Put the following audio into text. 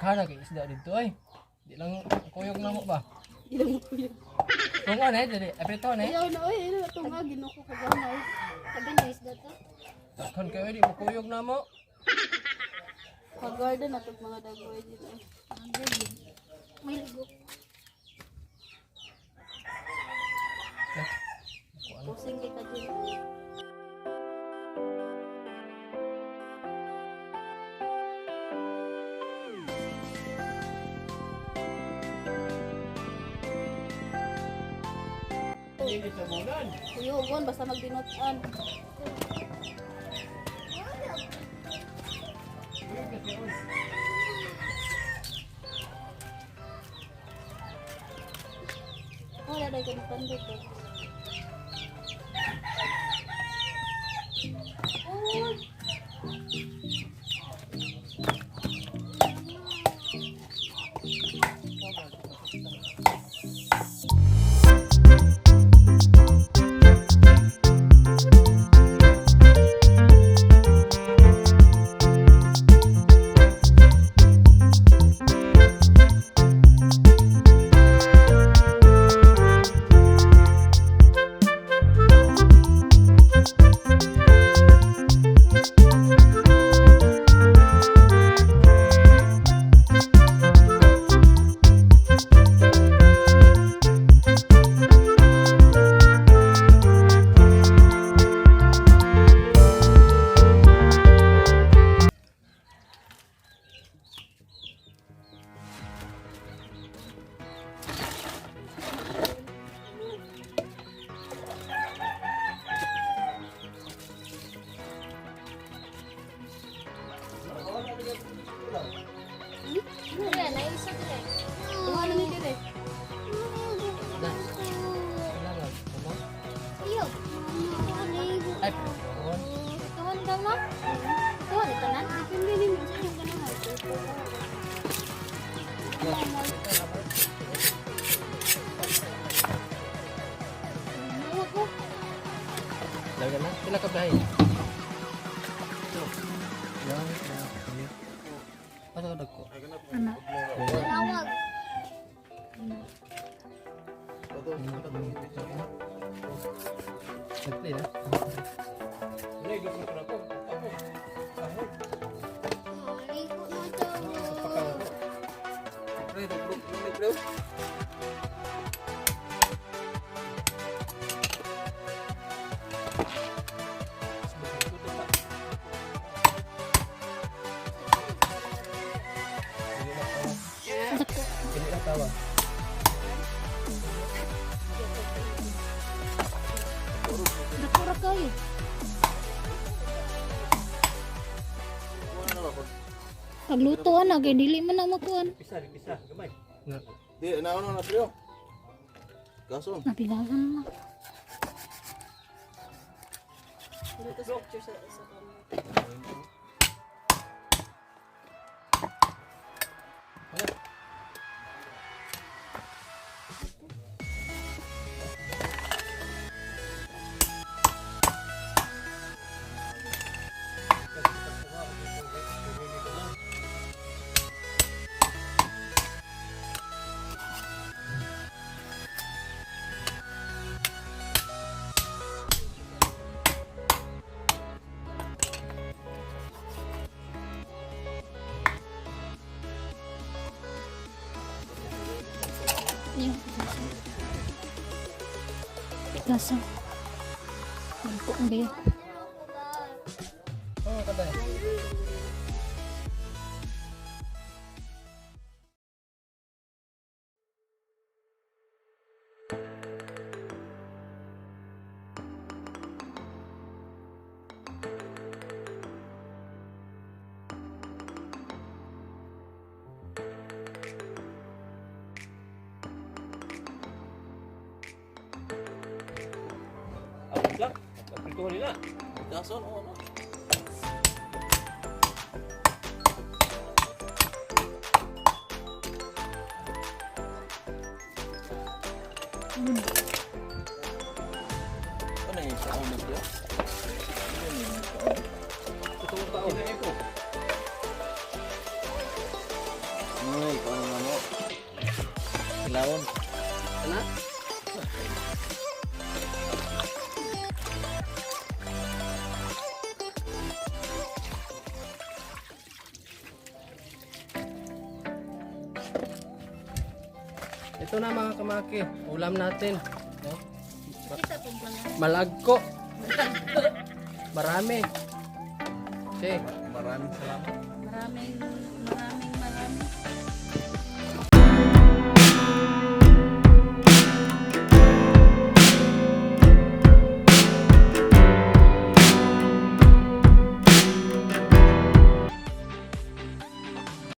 Naghanap kay isda dito ay. Di lang kuyog na mo ba? Di lang kuyog. Kung ano eh, dali. Aprito na eh. Ayaw na, oy, ano na ito nga, ginoko ka gamay. Sabi niya isda to. Takon kayo, di mo kuyog na mo. Pag-garden na ito mga dagoy dito. May ligo. Pusing kita dito. Kuyugon, basta magdinutan. Wala dahil kanutan dito. Ay, pohon. Tuhon ka mo? Tuhon ito na? Hindi rin mo siya yung ganun. Laga na. Sila ka bahay. Yan. Ano ka dagko? Anak. Tawag. Nagplay na. Liko na to. Hindi na tawa. Nakura kayo. Paglutuan na, kaya dili man na makuan. Pisa, gamay. Di, naano na trio. Gason. Napilasan na. Yung lasa. Magpo ang gaya. Oh, katay. Lang, pagpintuhan nila. Gason, oo na. Ano yung sa umas niya? Ano yung sa umas? Tutulong tao. Ina ko. Ay, paano nga mo? Ilawon. Ano? Ito na mga kamaki, ulam natin. No? Kita po ba na? Malagko. Marami. Okay. Maraming salamat. Maraming.